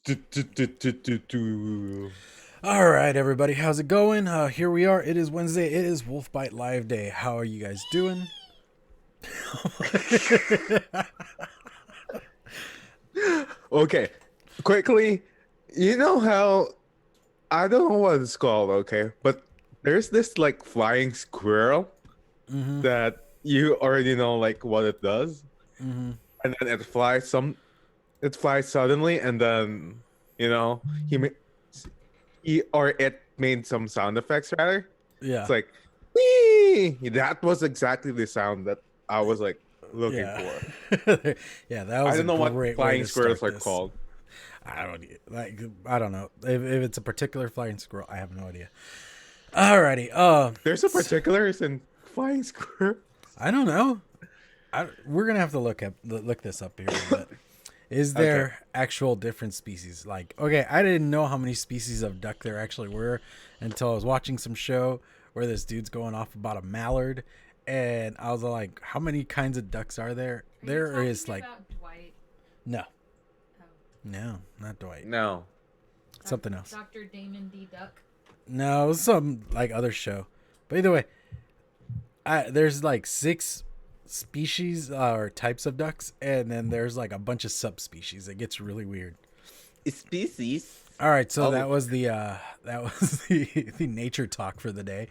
All right, everybody, how's it going? Here we are. It is Wednesday. It is Wolfbite Live Day. How are you guys doing? Okay, quickly, you know how I don't know what it's called, okay, but there's this like flying squirrel Mm-hmm. that you already know like what it does, Mm-hmm. and then it flies suddenly, and then you know he or it made some sound effects rather. It's Yeah. like, wee! That was exactly the sound that I was like looking Yeah. for. Yeah, that I was a don't know what great way flying to squirrels start are this. called. I don't know. If it's a particular flying squirrel, I have no idea. Alrighty. There's a particulars in flying squirrel. I don't know. We're gonna have to look this up here in a bit. Is Okay. there actual different species? Like, okay, I didn't know how many species of duck there actually were until I was watching some show where this dude's going off about a mallard, and I was like, how many kinds of ducks are there? Are you There is talking like about Dwight? no, Oh, no, not Dwight. No. Something else. Dr. Damon D. Duck. No, it was some like other show. But either way, there's like six species or types of ducks, and then there's like a bunch of subspecies. It gets really weird. Species. All right, so Oh. that was the nature talk for the day.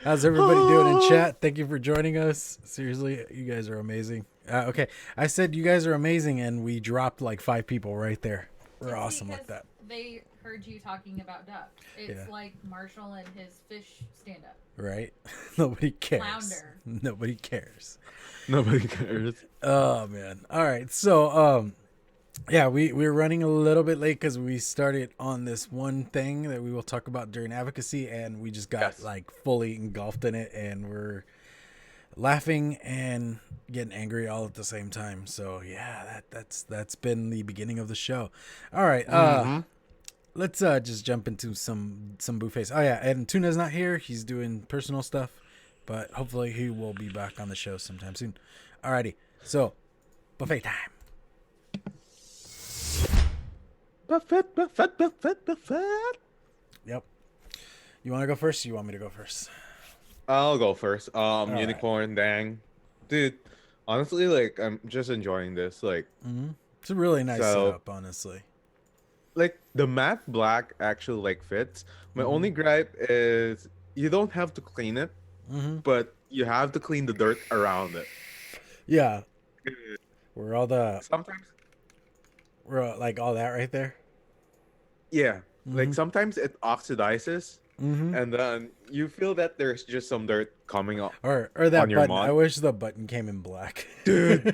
How's everybody doing in chat? Thank you for joining us. Seriously, you guys are amazing. Okay, I said you guys are amazing, and we dropped like 5 people right there. We're It's awesome like because that. they heard you talking about ducks. It's Yeah. like Marshall and his fish stand up. Right? Nobody cares. Flounder. Nobody cares. Nobody cares. Oh man. All right. So yeah, we're running a little bit late because we started on this one thing that we will talk about during advocacy, and we just got Yes. like fully engulfed in it, and we're laughing and getting angry all at the same time. So yeah, that's been the beginning of the show. All right, Mm-hmm. let's just jump into some buffets. Oh yeah, and Tuna's not here; he's doing personal stuff, but hopefully he will be back on the show sometime soon. Alrighty, so buffet time. Buffet. Yep. You want to go first? Or you want me to go first? I'll go first. All right. Unicorn, dang. Dude, honestly, like, I'm just enjoying this. Mm-hmm. It's a really nice So, setup, honestly. the matte black actually, like, fits. My Mm-hmm. only gripe is you don't have to clean it, Mm-hmm. but you have to clean the dirt around it. Yeah. We're all the Sometimes, we're like all that right there. yeah. Mm-hmm. Like, sometimes it oxidizes, Mm-hmm. and then you feel that there's just some dirt coming up Or on that your button. I mod. wish the button came in black. Dude,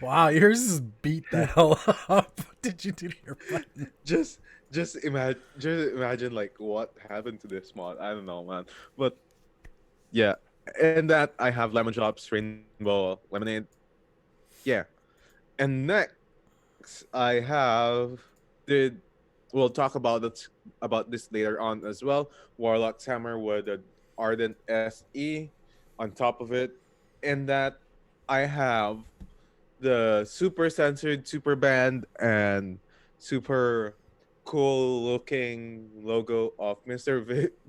Wow, yours is beat the hell up. What did you do to your button? just just imagine like what happened to this mod. I don't know, man. But yeah, and that I have lemon drops, rainbow lemonade. Yeah, and next I have did we'll talk about this later on as well. Warlock's hammer with an ardent SE on top of it, and that I have the super censored super band and super cool looking logo of Mr.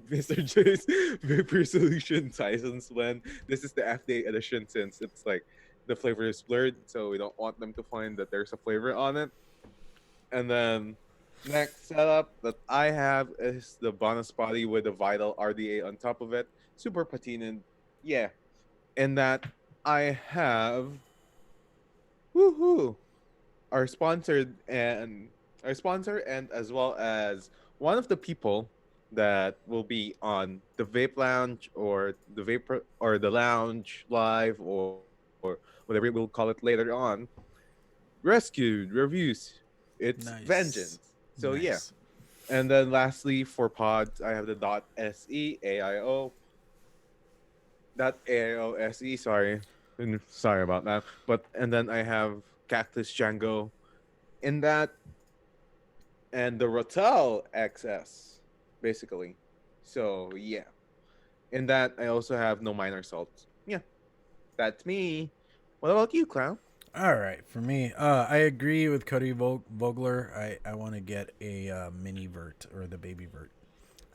J's Vapor Solution Tyson's blend. This is the FDA edition since it's like the flavor is blurred, so we don't want them to find that there's a flavor on it. And then next setup that I have is the bonus body with the Vital RDA on top of it. Super patinaed. Yeah. And that I have woohoo our sponsored and our sponsor and as well as one of the people that will be on the vape lounge or the vapor or the lounge live or whatever we'll call it later on. Rescued reviews. It's Nice. vengeance. So yeah. Nice. And then lastly for pods, I have the .se AIO. That AIO SE, sorry. Sorry about that. But and then I have Cactus Django in that and the Rotel XS, basically. So yeah. In that I also have no minor salts. Yeah. That's me. What about you, Clown? All right, for me, I agree with Cody Vogler. I want to get a mini vert or the baby vert.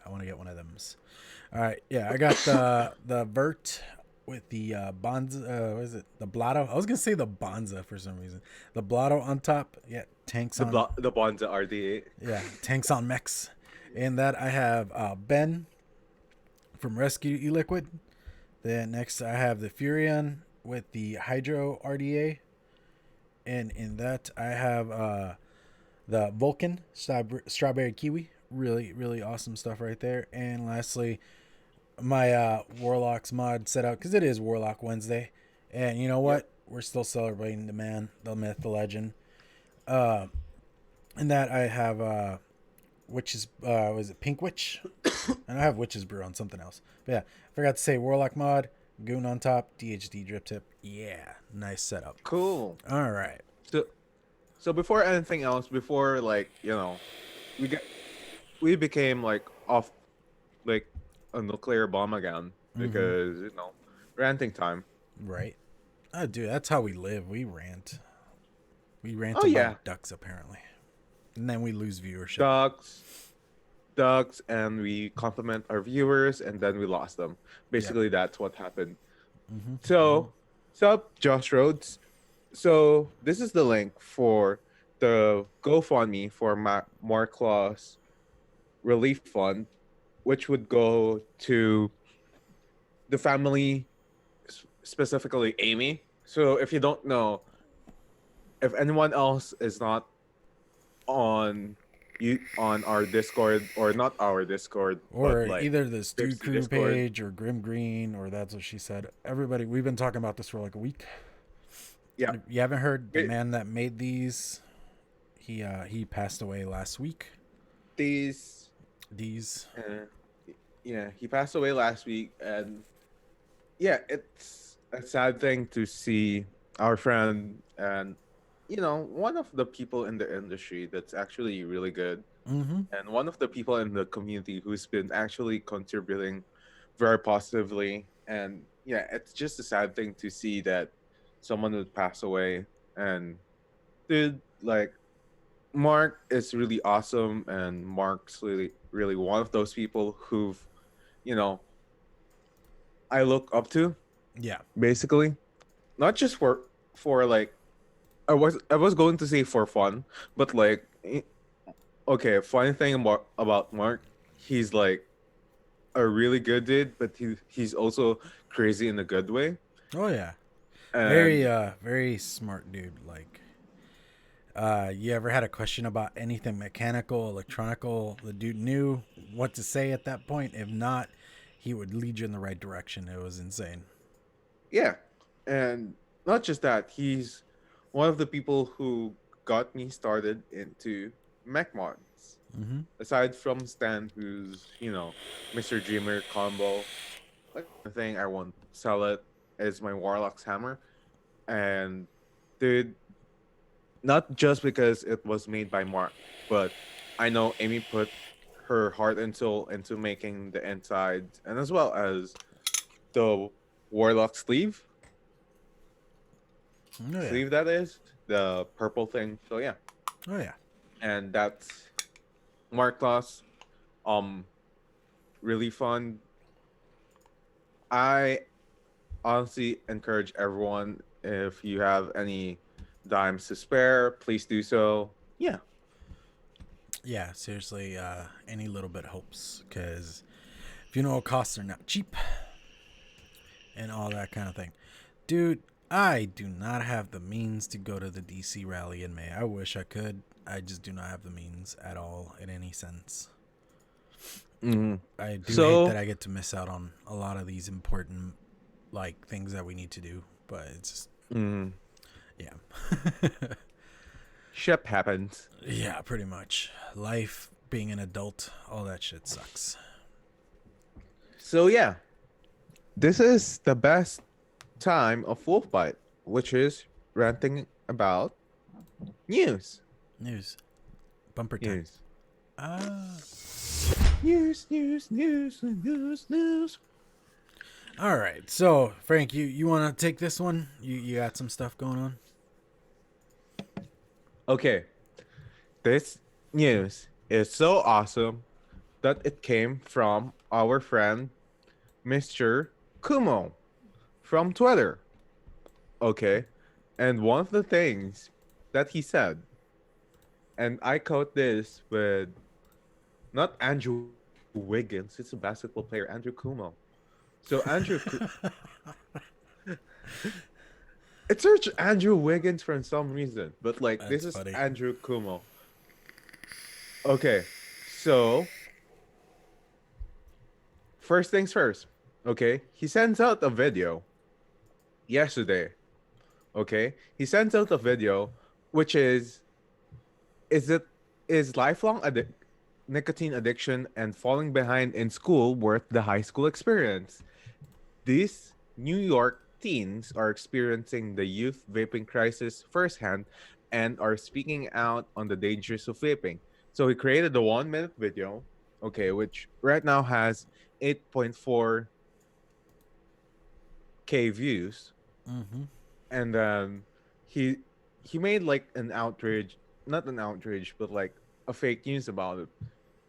I want to get one of them's. All right, yeah, I got the vert with the Bonza. What is it? The Blotto. I was gonna say the Bonza for some reason. The Blotto on top. Yeah, tanks on. The Bonza RD8. Yeah, tanks on mechs. And that I have Ben from Rescue E-Liquid. Then next I have the Furion with the Hydro RDA. And in that I have the Vulcan Strawberry Kiwi. Really, really awesome stuff right there. And lastly, my Warlocks mod set out because it is Warlock Wednesday. And you know what? Yep. We're still celebrating the man, the myth, the legend. Uh, in that I have Witch's was it Pink Witch? And I have Witch's Brew on something else. But yeah, forgot to say Warlock mod, Goon on top, DHD drip tip. Yeah, nice setup. Cool. All right. So before anything else, before like we get we became like off like a nuclear bomb again because ranting time. Right. Oh, dude, that's how we live. We rant. We rant Oh, about yeah. ducks apparently, and then we lose viewership. Ducks, and we compliment our viewers, and then we lost them. Basically, that's what happened. Mm-hmm. So, sup, Josh Rhodes. So this is the link for the GoFundMe for Mark Claw's relief fund, which would go to the family, specifically Amy. So if you don't know, if anyone else is not on on our Discord or not our Discord, Or but like either the Stew Dixie Crew Discord. page or Grim Green, or that's what she said. Everybody, we've been talking about this for like a week. Yeah, If you haven't heard, the It- man that made these, he passed away last week. these These, yeah, he passed away last week, and yeah, it's a sad thing to see our friend and one of the people in the industry that's actually really good, mm-hmm. and one of the people in the community who's been actually contributing very positively. And yeah, it's just a sad thing to see that someone would pass away. And dude, like, Mark is really awesome, and Mark's really one of those people who've you know I look up to, Yeah, basically, not just for like I was going to say for fun, but like okay, funny thing about Mark, he's like a really good dude, but he's also crazy in a good way. oh yeah, And very smart dude. Like, you ever had a question about anything mechanical, electronical? The dude knew what to say at that point. If not, he would lead you in the right direction. It was insane. yeah, and not just that, he's one of the people who got me started into mech mods. Mm-hmm. Aside from Stan, who's Mr. Dreamer combo, like the thing I won't sell it is my Warlock's hammer, and dude, not just because it was made by Mark, but I know Amy put her heart and soul into making the inside, and as well as the Warlock sleeve. Oh yeah. Sleeve that is the purple thing. So yeah, Oh yeah. and that's Mark Class. Really fun. I honestly encourage everyone, if you have any dimes to spare, please do so. Yeah. Yeah, seriously, any little bit helps, because funeral costs are not cheap and all that kind of thing. Dude, I do not have the means to go to the DC rally in May. I wish I could. I just do not have the means at all in any sense. Mm-hmm. I do So- hate that I get to miss out on a lot of these important like things that we need to do, but it's just yeah. Ship happens. Yeah, pretty much. Life, being an adult, all that shit sucks. So yeah, this is the best time of Wolfbite, which is ranting about news. News. Bumper time. News. Ah. News. All right. So, Frank, you want to take this one? You got some stuff going on? Okay, this news is so awesome that it came from our friend Mr. Kumo from Twitter. Okay, and one of the things that he said, and I quote this with not Andrew Wiggins, it's a basketball player, Andrew Kumo. So it's search Andrew Wiggins for some reason, but like this That's is funny. Andrew Kumo. Okay, so first things first. Okay, he sends out a video yesterday. Okay, he sends out a video, which is it is lifelong nicotine addiction and falling behind in school worth the high school experience? These New York teens are experiencing the youth vaping crisis firsthand and are speaking out on the dangers of vaping. So he created a 1 minute video, okay, which right now has 8.4K views, Mm-hmm. and he he made like an outrage, not an outrage, but like a fake news about it.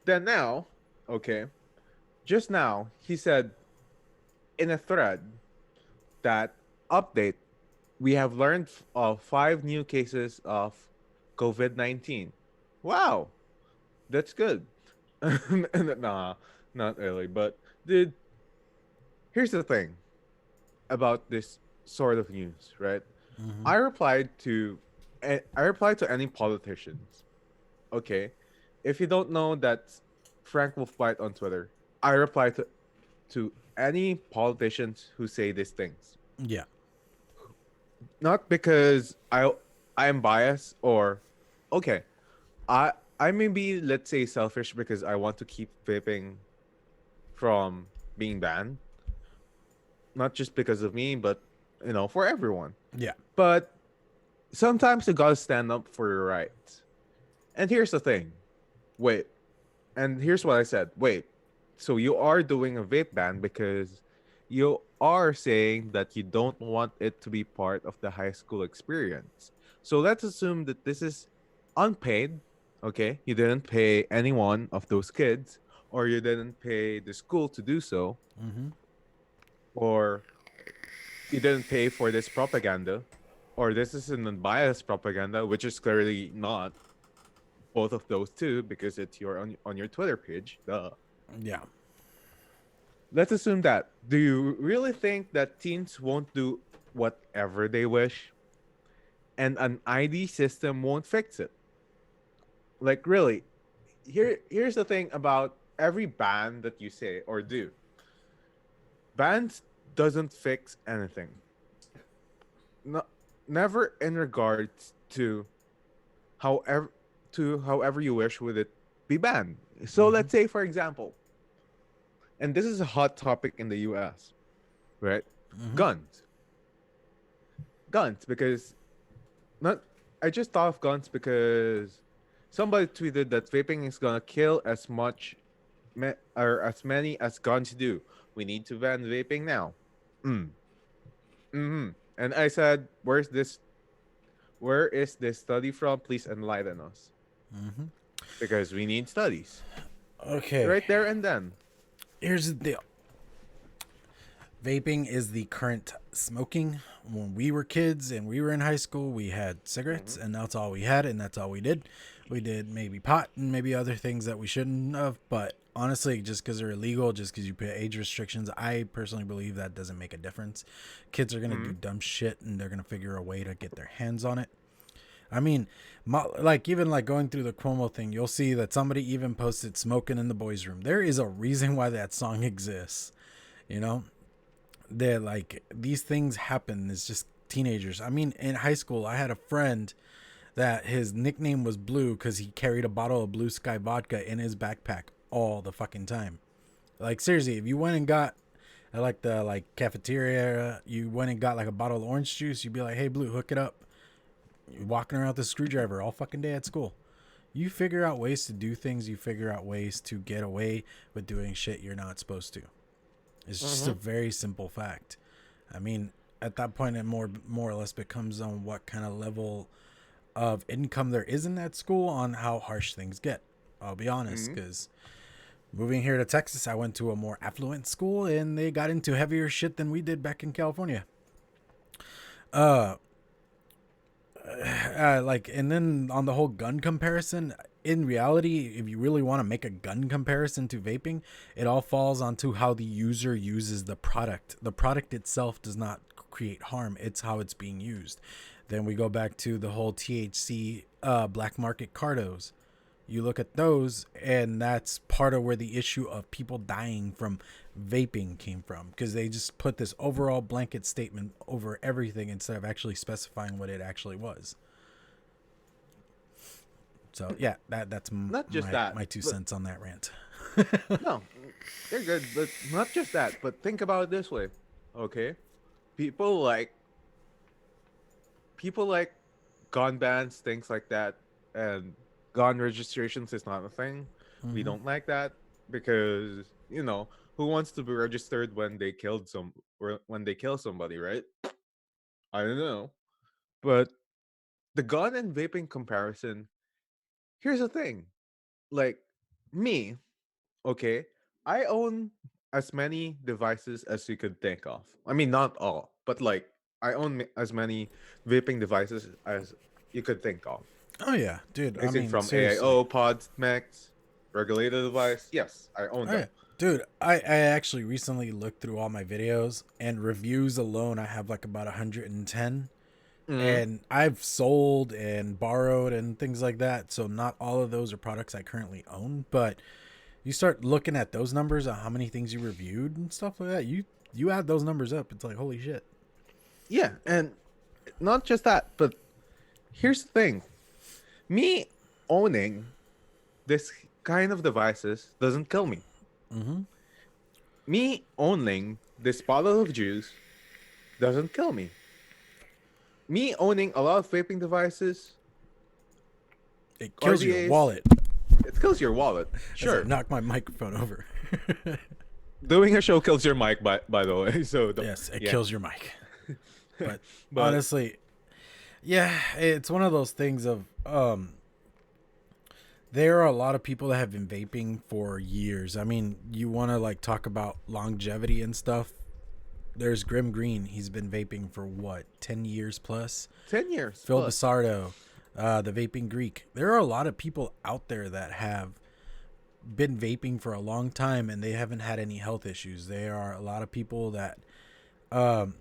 Then now, okay, just now he said in a thread that update, we have learned of 5 new cases of COVID-19. Wow, that's good. Nah, not really. But dude, here's the thing about this sort of news, right? Mm-hmm. I replied to I replied to any politicians. Okay, if you don't know, that's Frank Wolfbite on Twitter. I reply to any politicians who say these things, Yeah. not because I am biased or okay. I I may be, let's say, selfish because I want to keep vaping from being banned, not just because of me, but for everyone. Yeah. But sometimes you gotta stand up for your rights. And here's the thing. Wait. And here's what I said. Wait. So you are doing a vape ban because you are saying that you don't want it to be part of the high school experience. So let's assume that this is unpaid. Okay. You didn't pay any one of those kids, or you didn't pay the school to do so, Mm-hmm. or you didn't pay for this propaganda, or this is an unbiased propaganda, which is clearly not both of those two because it's on your Twitter page. Duh. Yeah. Let's assume that. Do you really think that teens won't do whatever they wish and an ID system won't fix it? Like really, here's the thing about every ban that you say or do. Bans doesn't fix anything. No, never in regards however however you wish would it be banned. So Mm-hmm. let's say for example, and this is a hot topic in the US, right? Mm-hmm. Guns. Guns because not I just thought of guns because somebody tweeted that vaping is gonna kill as much or as many as guns do. We need to ban vaping now. Mm. Mm-hmm. And I said, where is this study from? Please enlighten us. Mm-hmm. Because we need studies. Okay. Right there and then. Here's the deal. Vaping is the current smoking. When we were kids and we were in high school, we had cigarettes, Mm-hmm. and that's all we had, and that's all we did. We did maybe pot and maybe other things that we shouldn't have, but honestly, just because they're illegal, just because you put age restrictions, I personally believe that doesn't make a difference. Kids are gonna Mm-hmm. do dumb shit, and they're gonna figure a way to get their hands on it. I mean, like even like going through the Cuomo thing, you'll see that somebody even posted "Smoking in the Boys' Room." There is a reason why that song exists. You know, they're like these things happen. It's just teenagers. I mean, in high school, I had a friend that his nickname was Blue because he carried a bottle of Blue Sky vodka in his backpack all the fucking time. Like seriously, if you went and got at like the like cafeteria, you went and got like a bottle of orange juice, you'd be like, "Hey, Blue, hook it up." You're walking around with a screwdriver all fucking day at school. You figure out ways to do things. You figure out ways to get away with doing shit you're not supposed to. It's just a Mm-hmm. very simple fact. I mean, at that point, it more or less becomes on what kind of level of income there is in that school on how harsh things get. I'll be honest, Mm-hmm. because moving here to Texas, I went to a more affluent school and they got into heavier shit than we did back in California. Uh, like, and then on the whole gun comparison, in reality, if you really want to make a gun comparison to vaping, it all falls onto how the user uses the product. The product itself does not create harm, it's how it's being used. Then we go back to the whole THC black market cardos. You look at those, and that's part of where the issue of people dying from vaping came from, because they just put this overall blanket statement over everything instead of actually specifying what it actually was. So yeah, that's Not just that, my 2 cents on that rant. no, they're good, but not just that. But think about it this way, okay? People like people like gun bans, things like that, and gun registrations is not a thing. We Mm-hmm. don't like that because who wants to be registered when they killed some or when they kill somebody, right? I don't know, but the gun and vaping comparison. Here's the thing, like me, okay, I own as many devices as you could think of. I mean, not all, but like I own as many vaping devices as you could think of. Oh yeah, dude. I Ranging mean, from seriously. AIO, pods, mechs, regulated device. Yes, I own Oh them. yeah, dude. I actually recently looked through all my videos and reviews alone. I have like about 110, Mm-hmm. and I've sold and borrowed and things like that. So not all of those are products I currently own, but you start looking at those numbers on how many things you reviewed and stuff like that. You add those numbers up, it's like holy shit. Yeah, and not just that, but here's the thing: me owning this kind of devices doesn't kill me. Mm-hmm. Me owning this bottle of juice doesn't kill me. Me owning a lot of vaping devices, It kills your RDAs, wallet it kills your wallet. as I Sure. knock my microphone over. Doing a show kills your mic, by the way. So, Yes, it yeah. kills your mic. But But, honestly, yeah, it's one of those things of there are a lot of people that have been vaping for years. I mean, you want to like talk about longevity and stuff. There's Grim Green. He's been vaping for what, 10 years plus? 10 years Phil plus. Basardo, the Vaping Greek. There are a lot of people out there that have been vaping for a long time and they haven't had any health issues. There are a lot of people um,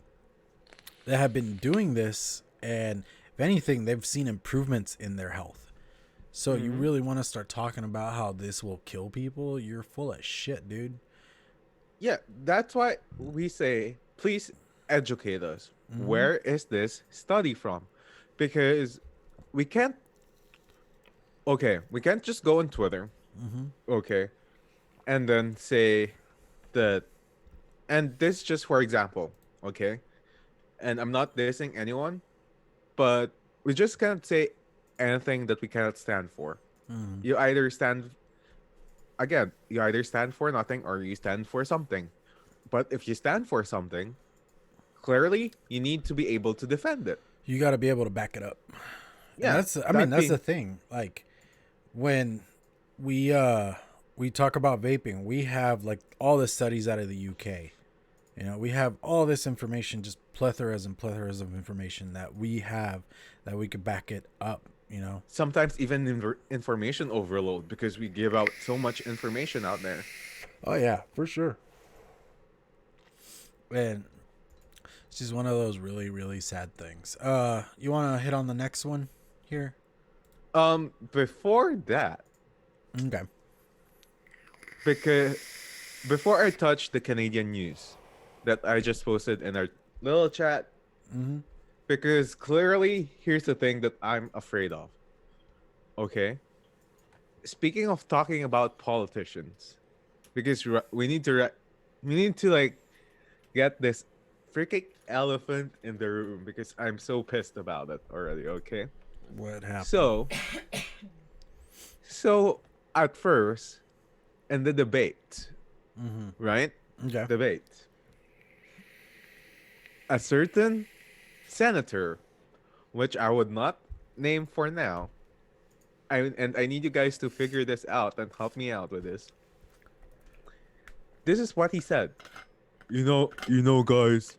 that have been doing this, and if anything, they've seen improvements in their health. So you Hmm. really want to start talking about how this will kill people? You're full of shit, dude. Yeah, that's why we say, please educate us. Mm-hmm. Where is this study from? Because we can't, we can't just go on Twitter, Mm-hmm. okay, and then say that, and this just for example, okay, and I'm not dissing anyone, but we just can't say anything that we cannot stand for. Mm-hmm. You either stand, again, you either stand for nothing or you stand for something. But if you stand for something, clearly you need to be able to defend it. You got to be able to back it up. And Yeah, I mean, that that's the being, thing. Like when we uh we talk about vaping, we have like all the studies out of the UK. You know, we have all this information, just plethoras and plethoras of information that we have that we could back it up, you know. sometimes even information overload because we give out so much information out there. Oh yeah, for sure. And it's just one of those really, really sad things. You wanna hit on the next one here? Before that, Okay. because before I touch the Canadian news that I just posted in our little chat, Mm-hmm. because clearly here's the thing that I'm afraid of. Okay, speaking of talking about politicians, because we need to like get this freaking elephant in the room because I'm so pissed about it already. Okay, What happened? so so at first in the debate, Mm-hmm. right? Okay. Debate, a certain senator, which I would not name for now. I need you guys to figure this out and help me out with this. This is what he said. Guys,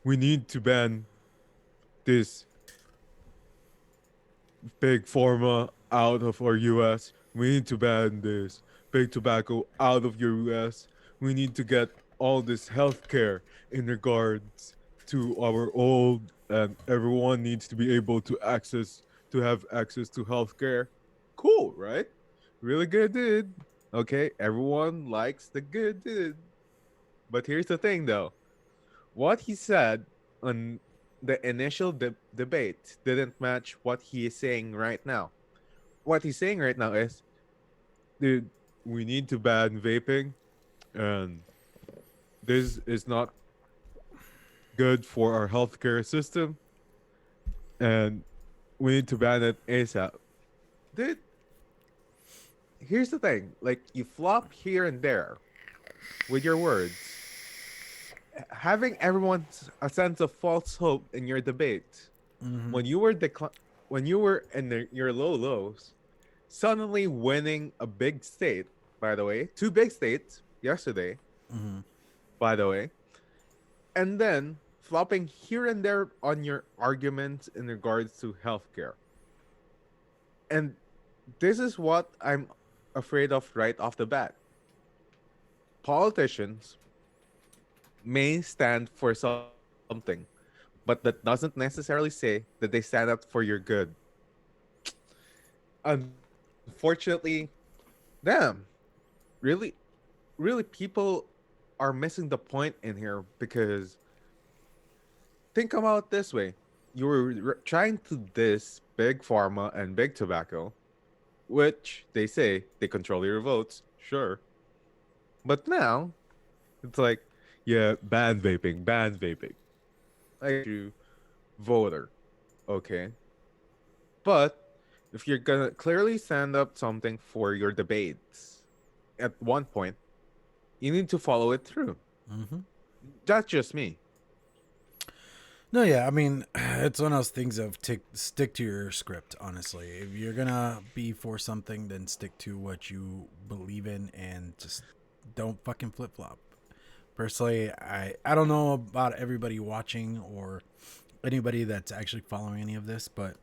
we need to ban this big pharma out of our US. We need to ban this big tobacco out of your US. We need to get all this healthcare in regards to our old, and everyone needs to be able to have access to healthcare. Cool, right? Really good dude. Okay, everyone likes the good dude. But here's the thing though. What he said on the initial debate didn't match what he is saying right now. What he's saying right now is, dude, we need to ban vaping, and this is not good for our healthcare system, and we need to ban it ASAP. Dude, here's the thing. Like, you flop here and there with your words, having everyone a sense of false hope in your debate. Mm-hmm. When you were in your low lows, suddenly winning a big state, by the way, two big states yesterday, Mm-hmm. by the way, and then flopping here and there on your arguments in regards to healthcare. And this is what I'm afraid of right off the bat. Politicians may stand for something, but that doesn't necessarily say that they stand up for your good. Unfortunately, damn, really, really, people are missing the point in here because think about it this way. You were trying to diss big pharma and big tobacco, which they say they control your votes, sure. But now, it's like, yeah, ban vaping, ban vaping. Like you, voter, okay? But if you're gonna clearly stand up something for your debates at one point, you need to follow it through. Mm-hmm. That's just me. No, yeah, I mean, it's one of those things of stick to your script, honestly. If you're gonna be for something, then stick to what you believe in and just don't fucking flip flop. Personally, I don't know about everybody watching or anybody that's actually following any of this, but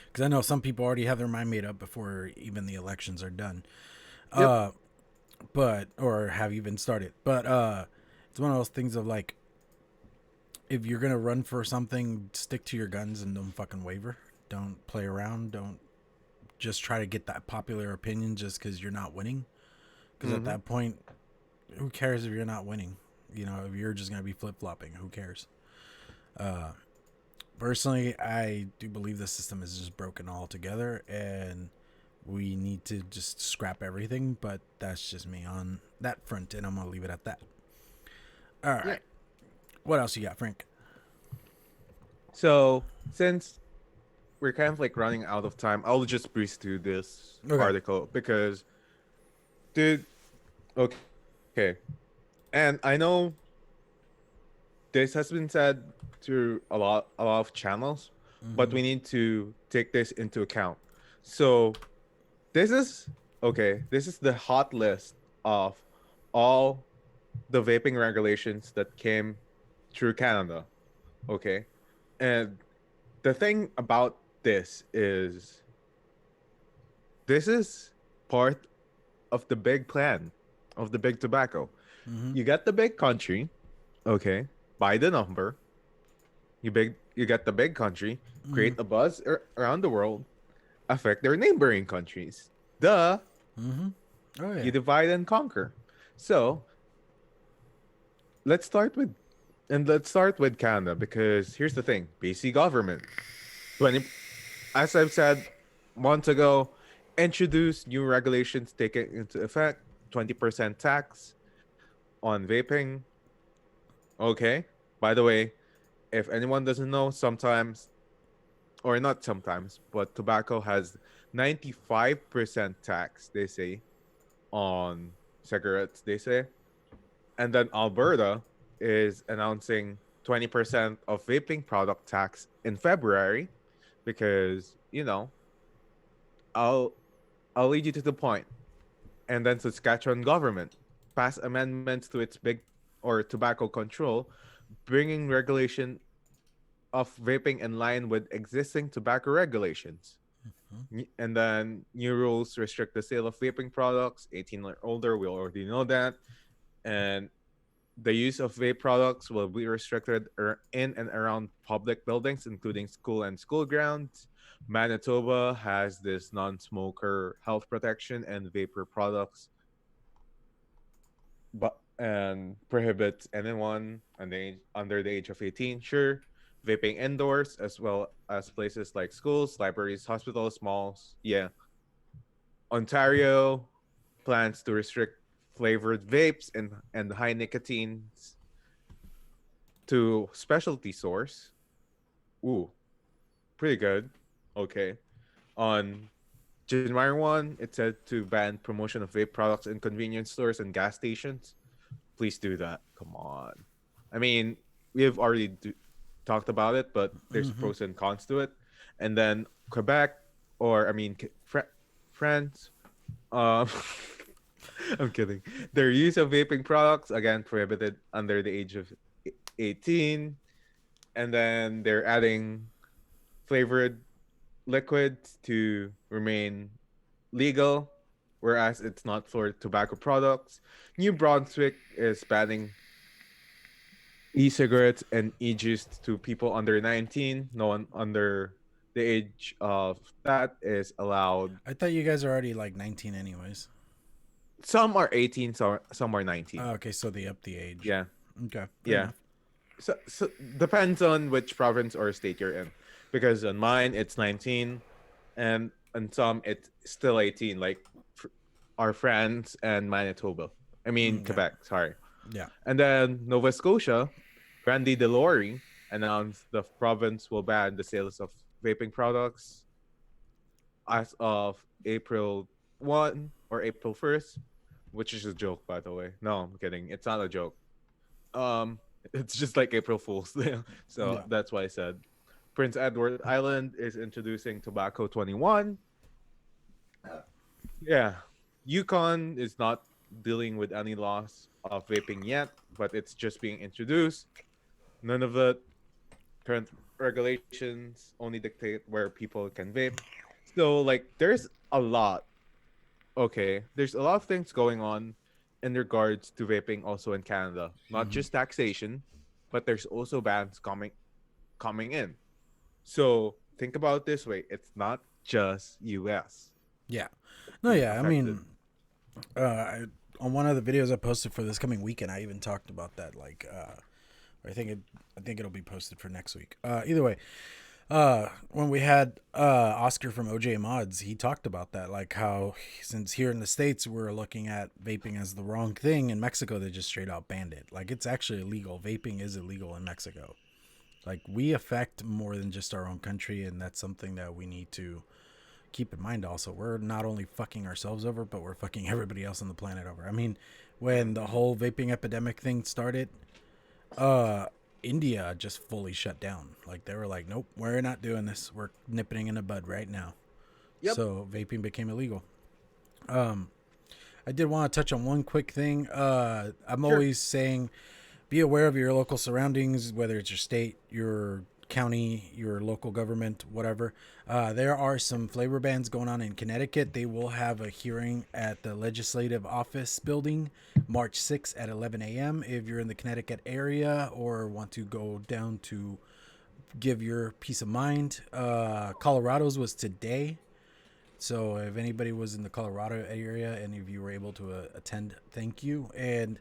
because I know some people already have their mind made up before even the elections are done. Yep. But or have even started. But it's one of those things of like, if you're gonna run for something, stick to your guns and don't fucking waver. Don't play around. Don't just try to get that popular opinion just because you're not winning. Because at that point, who cares if you're not winning? You know, if you're just gonna be flip flopping, who cares? Personally, I do believe the system is just broken altogether, and we need to just scrap everything. But that's just me on that front, and I'm gonna leave it at that. All right. Yeah. What else you got, Frank? So, since we're kind of like running out of time, I'll just breeze through this Okay. article because, dude, okay. And I know this has been said through a lot of channels, but we need to take this into account. So, this is okay. This is the hot list of all the vaping regulations that came through Canada. Okay. And the thing about this is part of the big plan of the big tobacco. Mm-hmm. You get the big country, okay, by the number. You get the big country, create a buzz around the world, affect their neighboring countries. Duh. Mm-hmm. Oh yeah. You divide and conquer. So let's start with let's start with Canada because here's the thing: BC government 20, as I've said months ago, introduced new regulations taking into effect 20% tax on vaping. Okay. By the way, if anyone doesn't know, sometimes or not sometimes, but tobacco has 95% tax, they say, on cigarettes, they say. And then Alberta is announcing 20% of vaping product tax in February. because I'll I'll lead you to the point. And then Saskatchewan government passed amendments to its big or tobacco control, bringing regulation of vaping in line with existing tobacco regulations. And then new rules restrict the sale of vaping products 18 or older. We already know that. And the use of vape products will be restricted in and around public buildings, including school and school grounds. Manitoba has this non-smoker health protection and vapor products, but and prohibits anyone under the age of 18, sure, vaping indoors as well as places like schools, libraries, hospitals, malls. Yeah. Ontario plans to restrict flavored vapes and high nicotines to specialty stores. Ooh, pretty good. Okay. On January 1, it said to ban promotion of vape products in convenience stores and gas stations. Please do that. Come on. I mean, we have already talked about it, but there's pros and cons to it. And then Quebec, or I mean, France, um, I'm kidding. Their use of vaping products, again, prohibited under the age of 18. And then they're adding flavored liquids to remain legal, whereas it's not for tobacco products. New Brunswick is banning e-cigarettes and e-juice to people under 19. No one under the age of that is allowed. I thought you guys are already like 19 anyways. Some are 18, some are 19. Oh, okay, so they up the age. Yeah. Okay. Yeah. Enough. So depends on which province or state you're in. Because on mine it's 19, and on some it's still 18, like our friends and Manitoba. I mean Quebec, sorry. Yeah. And then Nova Scotia, Randy DeLore announced the province will ban the sales of vaping products as of April 1 or April 1st, which is a joke, by the way. No, I'm kidding. It's not a joke. It's just like April Fool's. So Yeah. that's why I said Prince Edward Island is introducing Tobacco 21. Yeah. Yukon is not dealing with any laws of vaping yet, but it's just being introduced. None of it. Current regulations only dictate where people can vape. So, like, there's a lot. Okay. There's a lot of things going on in regards to vaping also in Canada. Not just taxation, but there's also bans coming in. So think about it this way: it's not just U.S. Yeah. No, yeah. I affected. mean, on one of the videos I posted for this coming weekend, I even talked about that. Like, I think it'll be posted for next week. Either way, when we had Oscar from OJ Mods, he talked about that, like how since here in the States we're looking at vaping as the wrong thing, in Mexico they just straight out banned it. Like, it's actually illegal. Vaping is illegal in Mexico. Like, we affect more than just our own country, and that's something that we need to keep in mind also. We're not only fucking ourselves over, but we're fucking everybody else on the planet over. I mean, when the whole vaping epidemic thing started, India just fully shut down. Like, they were like, nope, we're not doing this. We're nipping in the bud right now. Yep. So vaping became illegal. I did want to touch on one quick thing. I'm always saying, be aware of your local surroundings, whether it's your state, your county, your local government, whatever. There are some flavor bans going on in Connecticut. They will have a hearing at the Legislative Office building March 6th at 11 a.m. If you're in the Connecticut area or want to go down to give your peace of mind. Colorado's was today. So if anybody was in the Colorado area and if you were able to attend, thank you. And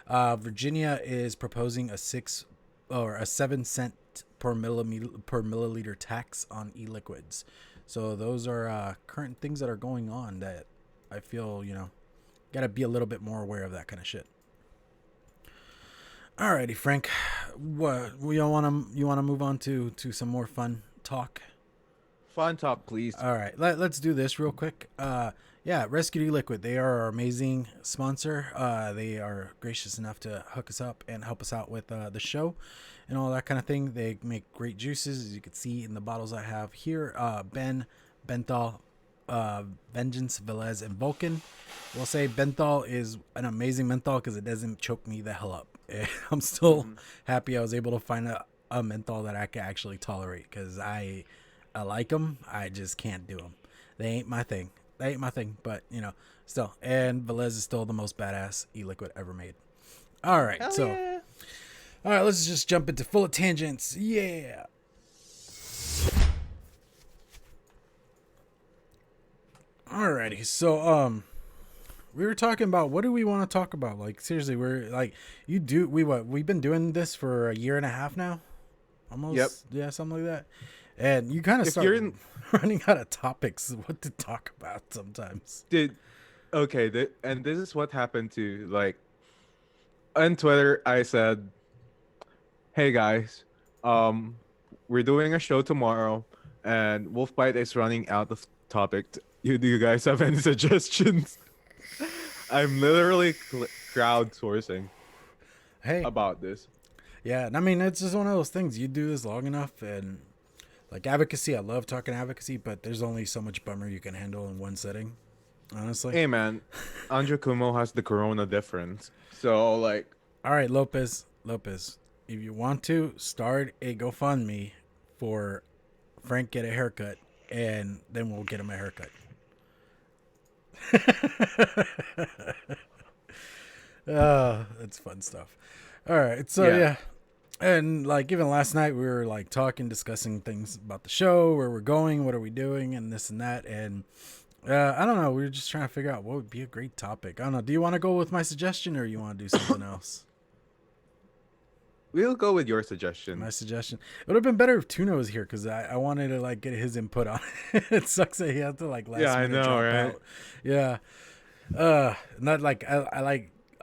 Virginia is proposing a 7 cent per milliliter tax on e-liquids. So those are current things that are going on that I feel, gotta be a little bit more aware of that kind of shit. Alrighty, Frank. What you wanna move on to some more fun talk? Fun talk, please. All right, let's do this real quick. Yeah, Rescue E-Liquid. They are our amazing sponsor. They are gracious enough to hook us up and help us out with the show. and all that kind of thing. They make great juices, as you can see in the bottles I have here. Ben, Benthal, Vengeance, Velez, and Vulcan. We'll say Benthal is an amazing menthol because it doesn't choke me the hell up. I'm still happy I was able to find a menthol that I can actually tolerate, because I like them. I just can't do them. They ain't my thing. But still. And Velez is still the most badass e-liquid ever made. All right, Hell so yeah. all right, let's just jump into full of tangents. Yeah. Alrighty, so we were talking about, what do we want to talk about? Like, seriously, we're like, we've been doing this for a year and a half now, almost. Yep. Yeah, something like that. And you kind of If start you're in, running out of topics, what to talk about sometimes. did okay, and this is what happened to like on Twitter. I said, "Hey guys, um, we're doing a show tomorrow, and Wolfbite is running out of topic. Do you guys have any suggestions?" I'm literally crowdsourcing Hey, about this. yeah, and I mean, it's just one of those things. You do this long enough, and like advocacy, I love talking advocacy, but there's only so much bummer you can handle in one setting, honestly. Hey man, Andrew Kumo has the Corona difference, so like, All right, Lopez, if you want to, start a GoFundMe for Frank get a haircut, and then we'll get him a haircut. That's fun stuff. All right, so yeah. And like even last night we were like discussing things about the show, where we're going, what are we doing, and this and that. And I don't know, we were just trying to figure out what would be a great topic. I don't know, do you want to go with my suggestion, or you want to do something else? we'll go with your suggestion. My suggestion. It would have been better if Tuna was here, because I wanted to like get his input on it. It sucks that he had to like last minute drop out. Yeah. Not like I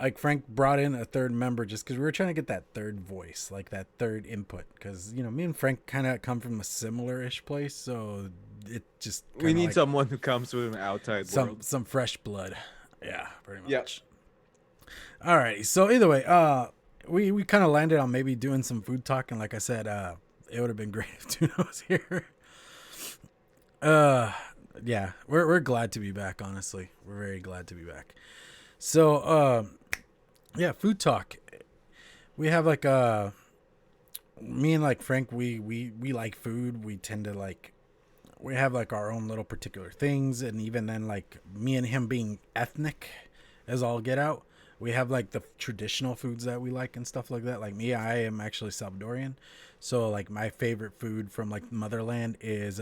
like Frank brought in a third member just because we were trying to get that third voice, like that third input, because me and Frank kind of come from a similar-ish place, so it just We need like someone who comes from an outside world. some fresh blood. Yeah, pretty much. Yep. All right. So either way, we kind of landed on maybe doing some food talk, and like I said, it would have been great if Tuna was here. Yeah, we're glad to be back. Honestly, we're very glad to be back. So, yeah, food talk. We have like me and like Frank. We like food. We tend to like. We have like our own little particular things, and even then, like me and him being ethnic as all get out, we have like the traditional foods that we like and stuff like that. Like me, I am actually Salvadorian, so like my favorite food from like motherland is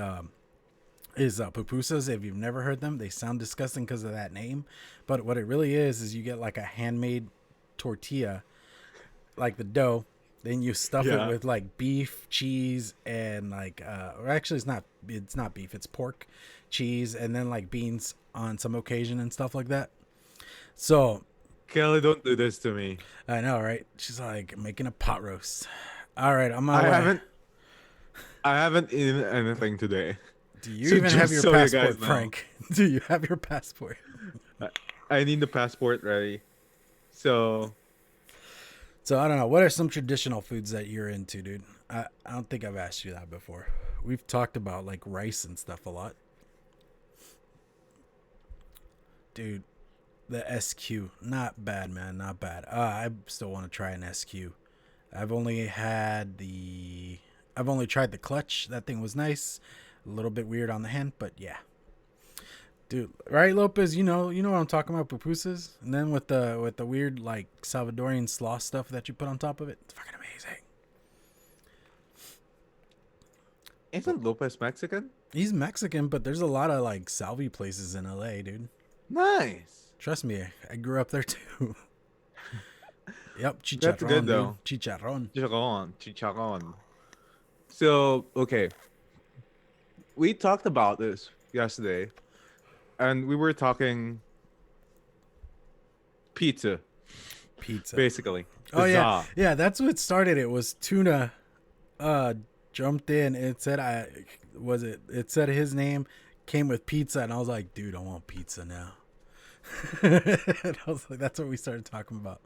pupusas. If you've never heard them, they sound disgusting because of that name, but what it really is you get like a handmade tortilla, like the dough, then you stuff it with like beef, cheese, and like or actually it's not beef, it's pork, cheese, and then like beans on some occasion and stuff like that. So Kelly, don't do this to me. I know, right? She's like making a pot roast. All right, I'm on I my way. haven't eaten anything today. Do you So even have just your so you guys passport, know. Frank? Do you have your passport? I need the passport ready. So So I don't know. What are some traditional foods that you're into, dude? I don't think I've asked you that before. We've talked about like rice and stuff a lot. Dude, the SQ. Not bad, man. Not bad. I still want to try an SQ. I've only tried the clutch. That thing was nice. A little bit weird on the hand, but yeah. Dude, right, Lopez? You know what I'm talking about, pupusas, and then with the weird like Salvadorian slaw stuff that you put on top of it. It's fucking amazing. isn't Lopez Mexican? He's Mexican, but there's a lot of like salvi places in LA, dude. Nice. Trust me, I grew up there too. Yep, chicharron, That's good, though. dude. Chicharron. Chicharron. So okay, we talked about this yesterday, and we were talking pizza, basically. Oh yeah, Huzzah. yeah. That's what started. It was Tuna, jumped in and it said It said his name came with pizza, and I was like, dude, I want pizza now. And I was like, that's what we started talking about.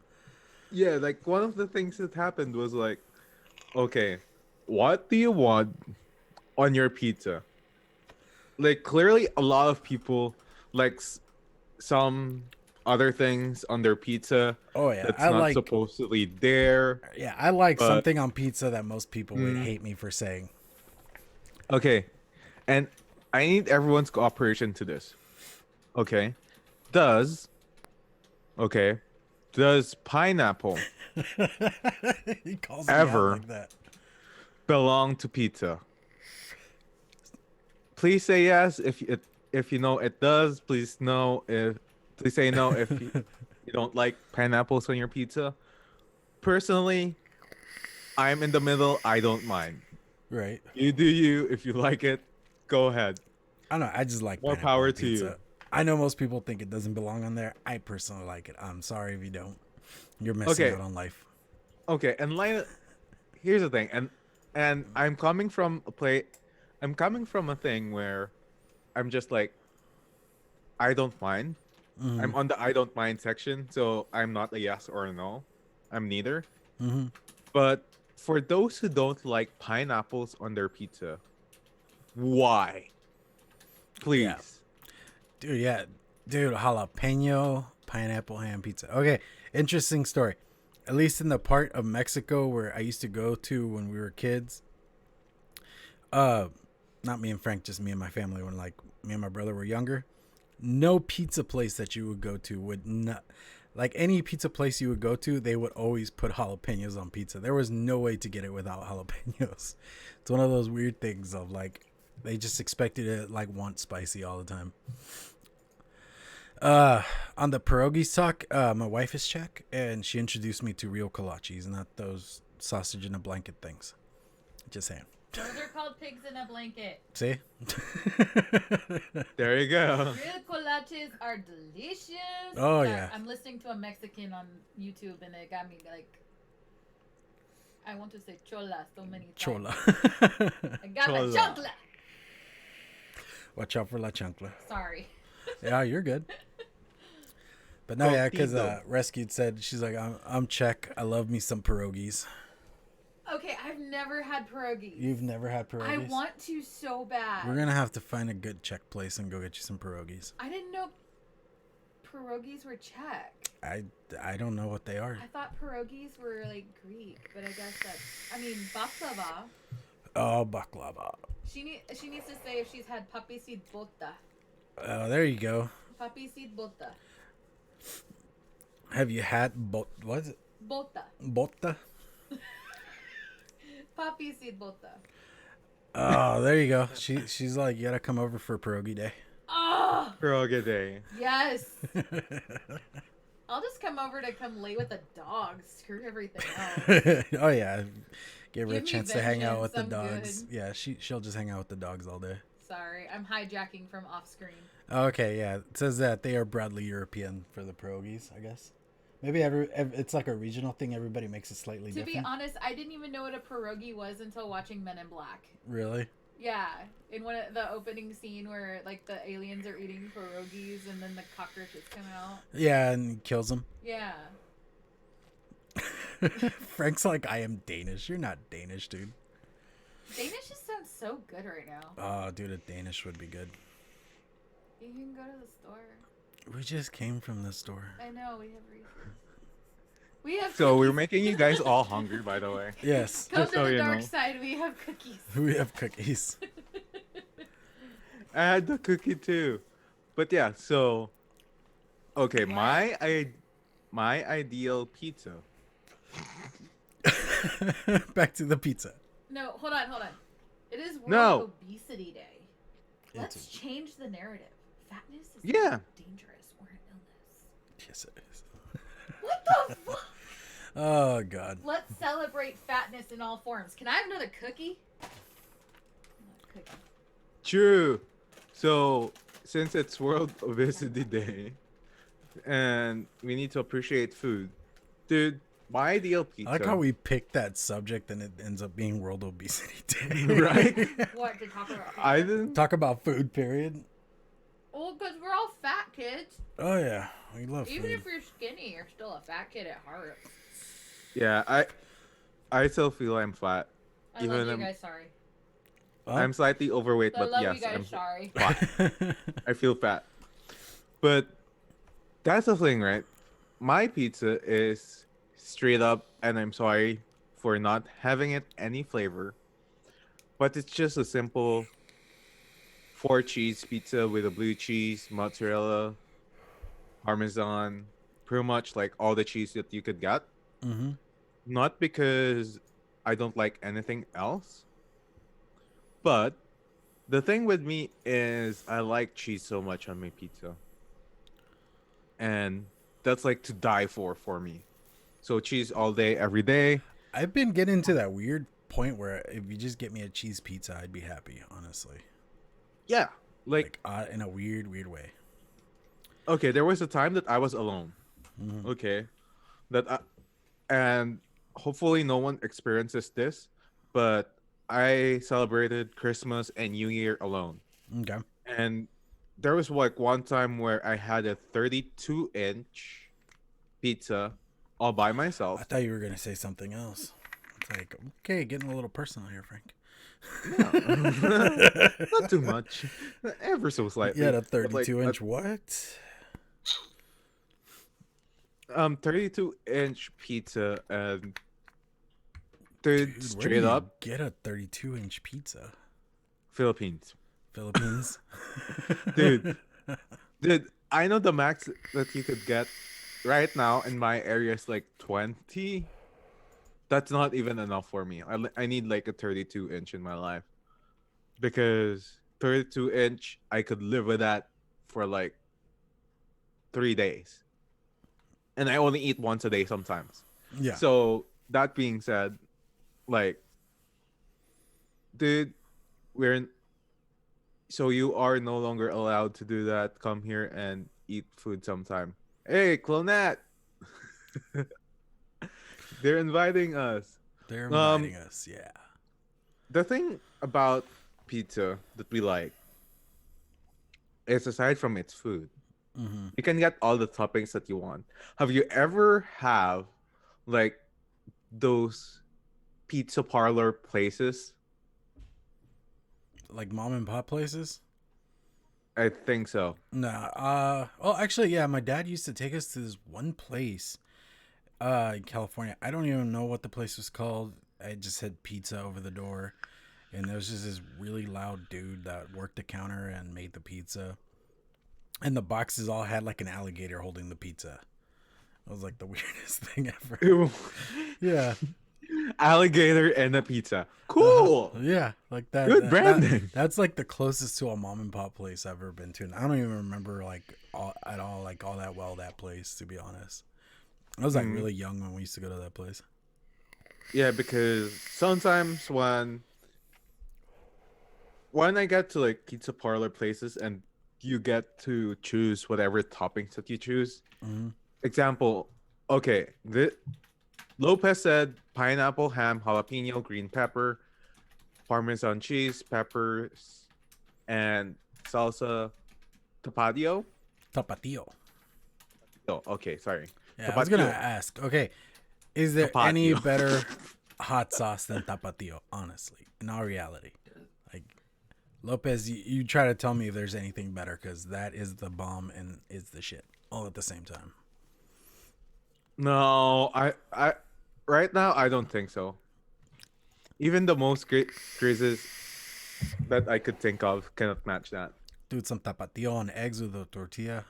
Yeah, like one of the things that happened was like Okay, what do you want on your pizza? Like, clearly, a lot of people like some other things on their pizza Oh yeah, that's not supposedly there. I like But something on pizza that most people would mm, hate me for saying. okay, and I need everyone's cooperation to this. Okay, does okay, does pineapple He calls me out ever like that. belong to pizza? Please say yes if you know it does. Please say no if you don't like pineapples on your pizza. Personally, I'm in the middle. I don't mind. Right. You do you. If you like it, go ahead. I don't know. I just like More pineapple power on to you. pizza. I know most people think it doesn't belong on there. I personally like it. I'm sorry if you don't. You're missing Okay, out on life. okay. And here's the thing. And I'm coming from a play. I'm coming from a thing where I'm just like I don't mind. Mm-hmm. I'm on the I don't mind section, so I'm not a yes or a no. I'm neither. Mm-hmm. But for those who don't like pineapples on their pizza, why? Yeah. Please. Dude, yeah. Dude, jalapeno pineapple ham pizza. Okay, interesting story. At least in the part of Mexico where I used to go to when we were kids. Uh Not me and Frank, just me and my family when like me and my brother were younger. No pizza place that you would go to would not like any pizza place you would go to, they would always put jalapenos on pizza. There was no way to get it without jalapenos. It's one of those weird things of like they just expected it like want spicy all the time. On the pierogies talk, my wife is Czech and she introduced me to real kolaches, not those sausage in a blanket things. Just saying. Those are called pigs in a blanket. See? There you go. Real colaches are delicious. Oh, Sorry, yeah. I'm listening to a Mexican on YouTube and it got me like, I want to say chola so many times. Chola. I got my Chola. chocolate. Watch out for la chancla. Sorry. Yeah, you're good. But no, yeah, because Contigo. Rescued said she's like, I'm Czech. I love me some pierogies. Okay, I've never had pierogies. You've never had pierogies? I want to so bad. We're gonna have to find a good Czech place and go get you some pierogies. I didn't know pierogies were Czech. I don't know what they are. I thought pierogies were like Greek, but I guess that's. I mean, baklava. Oh, baklava. She needs to say if she's had poppy seed bota. Oh, there you go. Poppy seed bota. Have you had what is it? Bota. Bota? Poppy seed bota. Oh, there you go. She's like, you gotta come over for pierogi day. Oh Pierogi day. yes. I'll just come over to come lay with the dogs. Screw everything else. Oh yeah. Give her a Give me chance to hang out with the vengeance, I'm dogs. good. Yeah, she'll just hang out with the dogs all day. Sorry, I'm hijacking from off screen. Okay, yeah. It says that they are broadly European for the pierogies, I guess. Maybe it's like a regional thing. Everybody makes it slightly To different. be honest, I didn't even know what a pierogi was until watching Men in Black. Really? Yeah, in one of the opening scene where like the aliens are eating pierogies and then the cockroaches come out. Yeah, and he kills them. Yeah. Frank's like, I am Danish. You're not Danish, dude. Danish just sounds so good right now. Oh, dude, a Danish would be good. You can go to the store. We just came from the store. I know, we have reasons. We have So we're cookies. making you guys all hungry, by the way. Yes, Come just to so the you dark know. side, we have cookies. we have cookies. I had the cookie too. But yeah, so okay, my ideal pizza. Back to the pizza. No, hold on. It is World No. Obesity Day. It's Let's change the narrative. Fatness is Yeah. not dangerous or an illness. Yes, it is. What the fuck? Oh, God. Let's celebrate fatness in all forms. Can I have another cookie? Cookie. True. So since it's World Obesity Day, and we need to appreciate food, dude. My ideal pizza. I like how we picked that subject and it ends up being World Obesity Day. Right? What to talk about? I didn't. Talk about food, period. Well, because we're all fat kids. Oh, yeah. We love Even food. if you're skinny, you're still a fat kid at heart. Yeah, I still feel I'm fat. I Even love you I'm guys. Sorry. Huh? I'm slightly overweight, I but love you yes, guys. I'm Sorry. fat. I feel fat. But that's the thing, right? My pizza is straight up, and I'm sorry for not having it any flavor, but it's just a simple four cheese pizza with a blue cheese, mozzarella, parmesan, pretty much like all the cheese that you could get. Mm-hmm. Not because I don't like anything else, but the thing with me is I like cheese so much on my pizza. And that's like to die for me. So cheese all day, every day. I've been getting to that weird point where if you just get me a cheese pizza, I'd be happy. Honestly, Yeah. like Like, in a weird way. okay, there was a time that I was alone. Mm-hmm. Okay. That I, and hopefully no one experiences this, but I celebrated Christmas and New Year alone. Okay. And there was like one time where I had a 32-inch pizza all by I myself. thought you were gonna say something else. It's like, okay, getting a little personal here, Frank. No, not too much, ever so You had slightly. a But like 32 inch what? 32-inch pizza, and dude, Dude, where do straight you up, get a 32-inch pizza? Philippines, Philippines? dude, dude. I know the max that you could get right now in my area is like 20. That's not even enough for me. I need like a 32-inch in my life because 32-inch I could live with that for like 3 days, and I only eat once a day sometimes. Yeah. So that being said, like, dude, we're in, so you are no longer allowed to do that. Come here and eat food sometime. Hey, Clonette, they're inviting us. They're Um, inviting us, yeah. the thing about pizza that we like is aside from its food, Mm-hmm. you can get all the toppings that you want. Have you ever have like those pizza parlor places? Like mom and pop places? I think so. Nah. Well, actually, yeah. My dad used to take us to this one place, in California. I don't even know what the place was called. I just had pizza over the door, and there was just this really loud dude that worked the counter and made the pizza. And the boxes all had like an alligator holding the pizza. It was like the weirdest thing ever. Ew. Yeah. Alligator and a pizza. Cool. Yeah, like that. Good branding. That's like the closest to a mom and pop place I've ever been to. And I don't even remember like all that well that place, to be honest. I was like really young when we used to go to that place. Yeah, because sometimes when I get to like pizza parlor places and you get to choose whatever toppings that you choose. Mm-hmm. Example, okay, Lopez said pineapple, ham, jalapeno, green pepper, Parmesan cheese, peppers, and salsa tapatio. Tapatio. Oh, okay, sorry. Yeah, I was gonna ask. Okay, is there any Tapatio. better hot sauce than tapatio? Honestly, in all reality, like Lopez, you try to tell me if there's anything better, because that is the bomb and is the shit all at the same time. No, I, right now I don't think so. Even the most great crazes that I could think of cannot match that. Dude, some tapatio on eggs with a tortilla,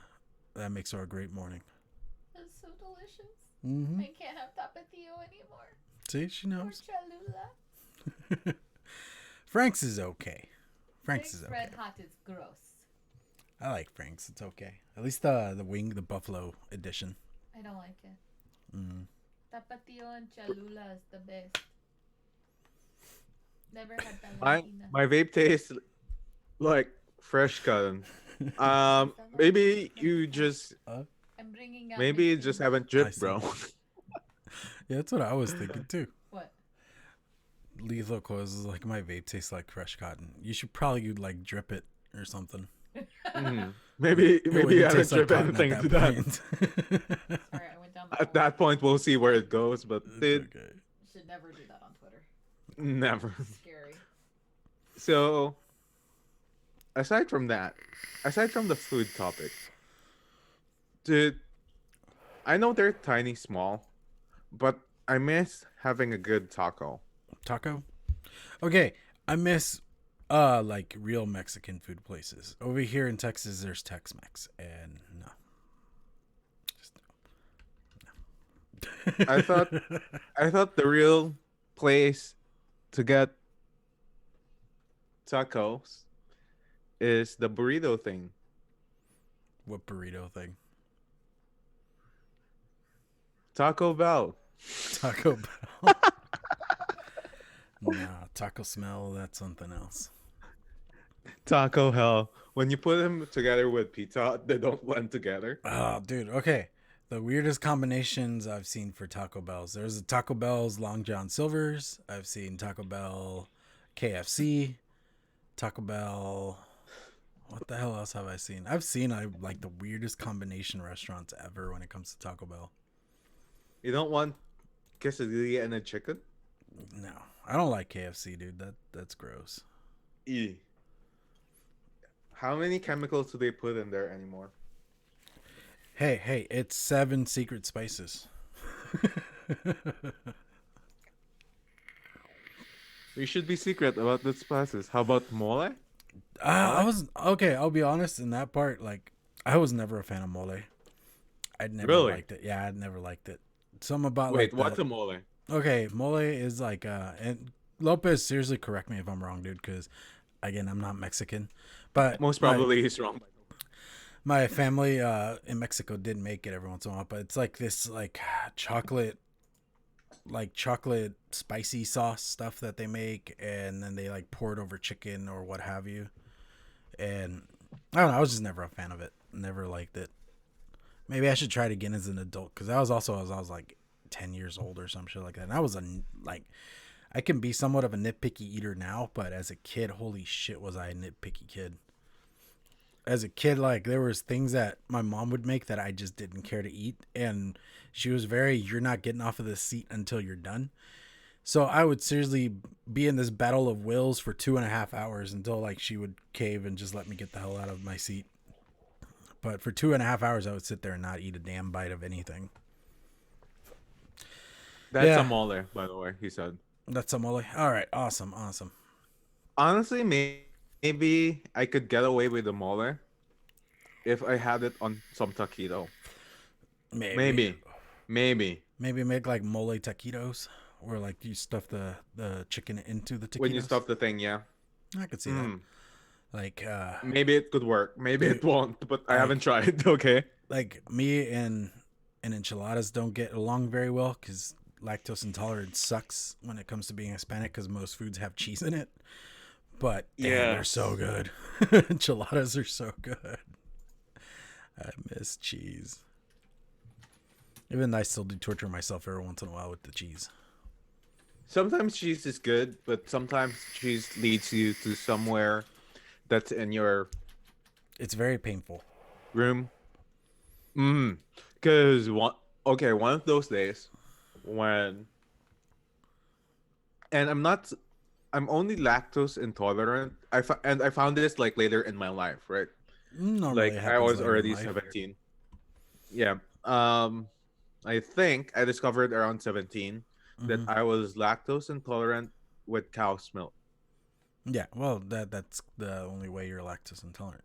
that makes for a great morning. That's so delicious. Mm-hmm. I can't have tapatio anymore. See, she Or knows. Cholula. Frank's is okay. Frank's Frank's is okay. Red Hot is gross. I like Frank's. It's okay. At least the wing, the buffalo edition. I don't like it. Mm. Tapatio and Cholula is the best. Never had that. My vape tastes like fresh cut. Maybe you just I'm bringing out maybe you my just food. haven't I dripped, see. bro. Yeah, that's what I was thinking too. What? Lethal Coils is like my vape tastes like fresh cotton. You should probably like drip it or something. Maybe It would you haven't taste like dripped cotton anything to that. point. Sorry, I went down the At that point, we'll see where it goes. But It's dude, okay. should never do that. Never. Scary. So aside from that, aside from the food topic, dude, I know they're tiny small, but I miss having a good taco. Taco. Okay, I miss like real Mexican food places. Over here in Texas there's Tex-Mex and no. I thought I thought the real place to get tacos is the burrito thing. What burrito thing? Taco Bell. Taco Bell. No, taco smell, that's something else. Taco Hell. When you put them together with pizza, they don't blend together. Oh, dude. Okay. The weirdest combinations I've seen for Taco Bells. There's a Taco Bell's Long John Silver's. I've seen Taco Bell KFC. Taco Bell. What the hell else have I seen? I've seen like the weirdest combination restaurants ever when it comes to Taco Bell. You don't want quesadilla and a chicken? No, I don't like KFC, dude. That's gross. E. How many chemicals do they put in there anymore? Hey, it's 7 secret spices. We should be secret about the spices. How about mole? I was okay. I'll be honest in that part. Like, I was never a fan of mole. I'd never Really? liked it. Yeah, I'd never liked it. Some about Wait, like what's a mole? okay, mole is like and Lopez, seriously correct me if I'm wrong, dude, because again I'm not Mexican, but Most probably he's wrong. my family in Mexico did make it every once in a while, but it's like this chocolate chocolate spicy sauce stuff that they make, and then they like pour it over chicken or what have you. And I don't know, I was just never a fan of it. Never liked it. Maybe I should try it again as an adult, because that was also as I was like 10 years old or some shit like that. And I was like, I can be somewhat of a nitpicky eater now, but as a kid, holy shit, was I a nitpicky kid. As a kid, like there was things that my mom would make that I just didn't care to eat, and she was very, you're not getting off of this seat until you're done. So I would seriously be in this battle of wills for 2.5 hours until like she would cave and just let me get the hell out of my seat. But for 2.5 hours, I would sit there and not eat a damn bite of anything. That's Yeah. a mole, by the way, he said. That's a mole. All right, awesome. Honestly, maybe I could get away with the mole if I had it on some taquito. Maybe. Maybe make like mole taquitos, or like you stuff the chicken into the taquitos. When you stuff the thing, yeah. I could see that. Like maybe it could work. Maybe it won't, but I haven't tried. Okay. like me and enchiladas don't get along very well because lactose intolerance sucks when it comes to being Hispanic, because most foods have cheese in it. But damn, they're so good. Enchiladas are so good. I miss cheese. Even though I still do torture myself every once in a while with the cheese. Sometimes cheese is good, but sometimes cheese leads you to somewhere that's in your It's very painful. room. Because one of those days when, and I'm only lactose intolerant. I found this like later in my life, right? Normally Like it I happens was later in already life. 17. Yeah. I think I discovered around 17 that I was lactose intolerant with cow's milk. Yeah, well, that's the only way you're lactose intolerant.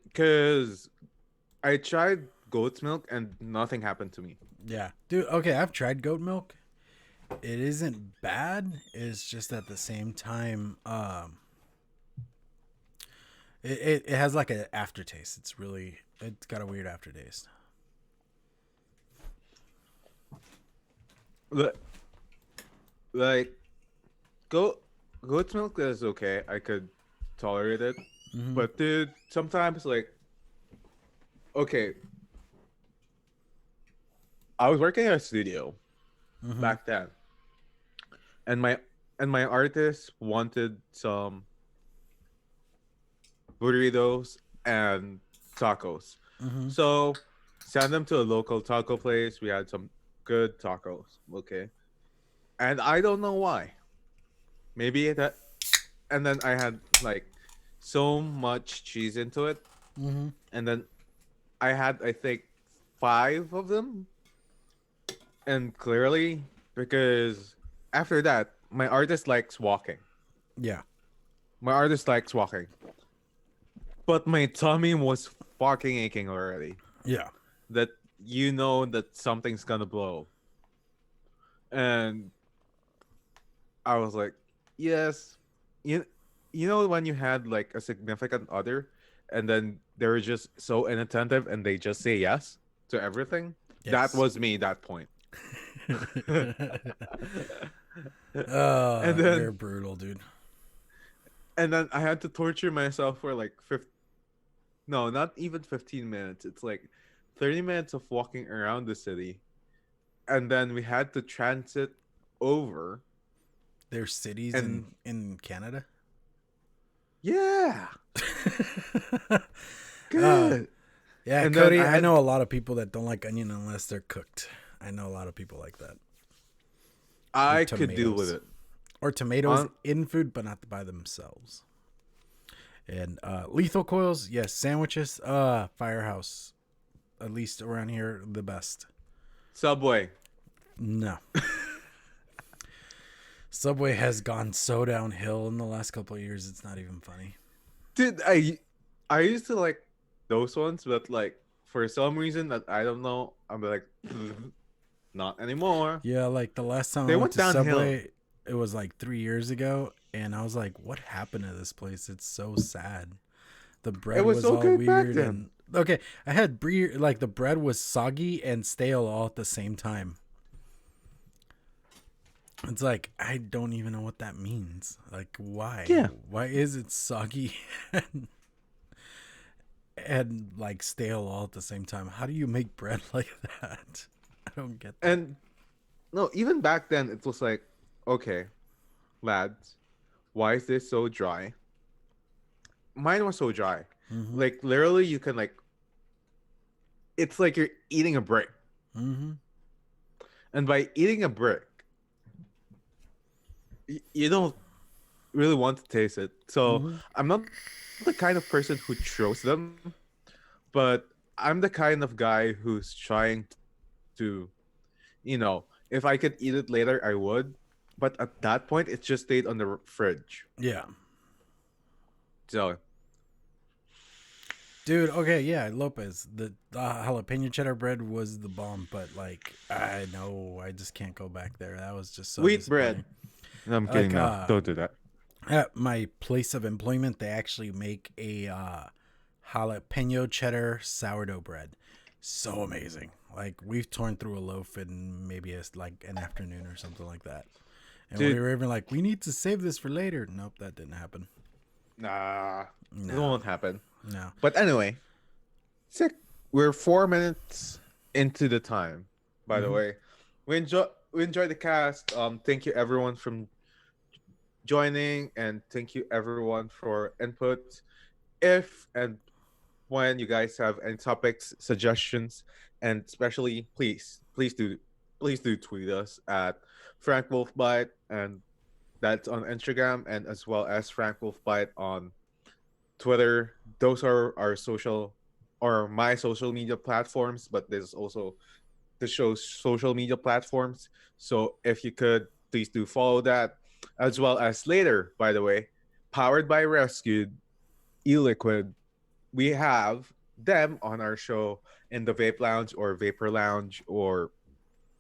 Because I tried goat's milk and nothing happened to me. Yeah, dude. Okay, I've tried goat milk. It isn't bad. It's just at the same time, it has like an aftertaste. It's got a weird aftertaste. Like goat's milk is okay. I could tolerate it. But dude, sometimes like, okay, I was working at a studio back then, and my artist wanted some burritos and tacos. So send them to a local taco place. We had some good tacos. Okay. And I don't know why. maybe that, and then I had like so much cheese into it, Mm-hmm. and then I had I think 5 of them, and clearly because after that my artist likes walking. Yeah. My artist likes walking, but my tummy was fucking aching already. Yeah. That you know that something's gonna blow, and I was like, yes, you you know when you had like a significant other, and then they were just so inattentive and they just say yes to everything. That Yes. was me. That point. and You're then brutal, dude. and then I had to torture myself for like 50, no, not even 15 minutes. It's like 30 minutes of walking around the city, and then we had to transit over. There's cities And in Canada. yeah, uh, good. yeah, And then Cody. I I had know a lot of people that don't like onion unless they're cooked. I know a lot of people like that. Or I could deal with tomatoes. it. Or tomatoes On in food, but not by themselves. And lethal coils, yes. Sandwiches, Firehouse. At least around here, the best. Subway. No. Subway has gone so downhill in the last couple of years. It's not even funny. Dude, I used to like those ones, but like for some reason that I don't know, I'm like not anymore. Yeah, like the last time I They went went to downhill. Subway, it was like 3 years ago, and I was like, "What happened to this place? It's so sad." The It bread was was so all good back weird, then. and okay, I had like the bread was soggy and stale all at the same time. It's like I don't even know what that means. Like, why? Yeah. Why is it soggy and like stale all at the same time? How do you make bread like that? I don't get that. And no, even back then it was like, okay, lads, why is this so dry? Mine was so dry. Mm-hmm. Like literally you can like it's like you're eating a brick. Mm-hmm. And by eating a brick, you don't really want to taste it. So Mm-hmm. I'm not the kind of person who throws them, but I'm the kind of guy who's trying to, if I could eat it later, I would. But at that point, it just stayed on the fridge. Yeah. So Dude, okay, yeah, Lopez. The jalapeno cheddar bread was the bomb, but like I know I just can't go back there. That was just so wheat disappointing. bread. No, I'm kidding Like now. Don't do that. at my place of employment, they actually make a jalapeno cheddar sourdough bread. So amazing. Like we've torn through a loaf in maybe like an afternoon or something like that. And we Dude, were even like, we need to save this for later. Nope, that didn't happen. nah, it No, won't happen. no. But anyway, sick. We're 4 minutes into the time. By the Mhm. way, we enjoy the cast. Thank you everyone from joining, and thank you everyone for input. If and when you guys have any topics, suggestions, and especially please do tweet us at Frank Wolfbite, and that's on Instagram, and as well as Frank Wolfbite on Twitter. Those are our social or my social media platforms, but there's also the show's social media platforms. So if you could, please do follow that, as well as later, by the way, powered by Rescued, e-liquid, we have them on our show in the Vape Lounge or Vapor Lounge or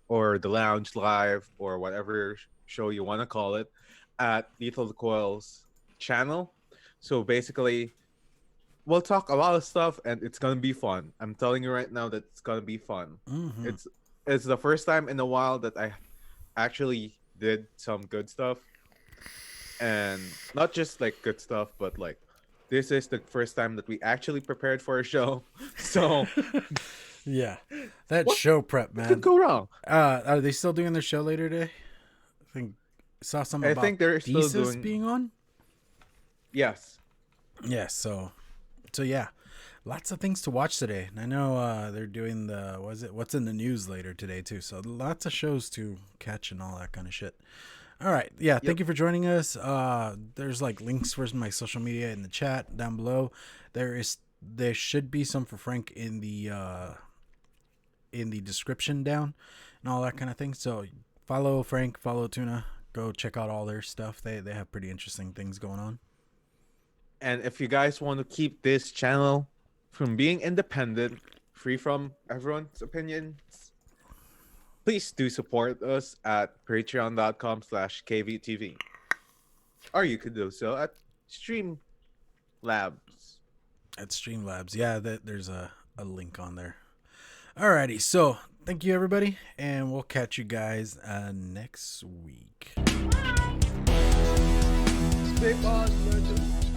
the Lounge Live or whatever show you want to call it at Lethal Coil's channel. So basically, we'll talk a lot of stuff and it's gonna be fun. I'm telling you right now that it's gonna be fun. Mm-hmm. It's the first time in a while that I actually did some good stuff, and not just like good stuff, but like this is the first time that we actually prepared for a show. So Yeah, that what show prep, could man. go wrong? Are they still doing their show later today? I think I saw something I about think they're still thesis doing being on. yes. Yeah, so yeah, lots of things to watch today. And I know they're doing what's in the news later today too. So lots of shows to catch and all that kind of shit. All right. Yeah. Yep. Thank you for joining us. There's like links for my social media in the chat down below. There should be some for Frank in the description down and all that kind of thing. So follow Frank, follow Tuna. Go check out all their stuff. They have pretty interesting things going on. And if you guys want to keep this channel from being independent, free from everyone's opinions, please do support us at patreon.com/kvtv. Or you could do so at Streamlabs. At Streamlabs. Yeah, there's a link on there. Alrighty, so thank you everybody, and we'll catch you guys next week. Stay on, legend.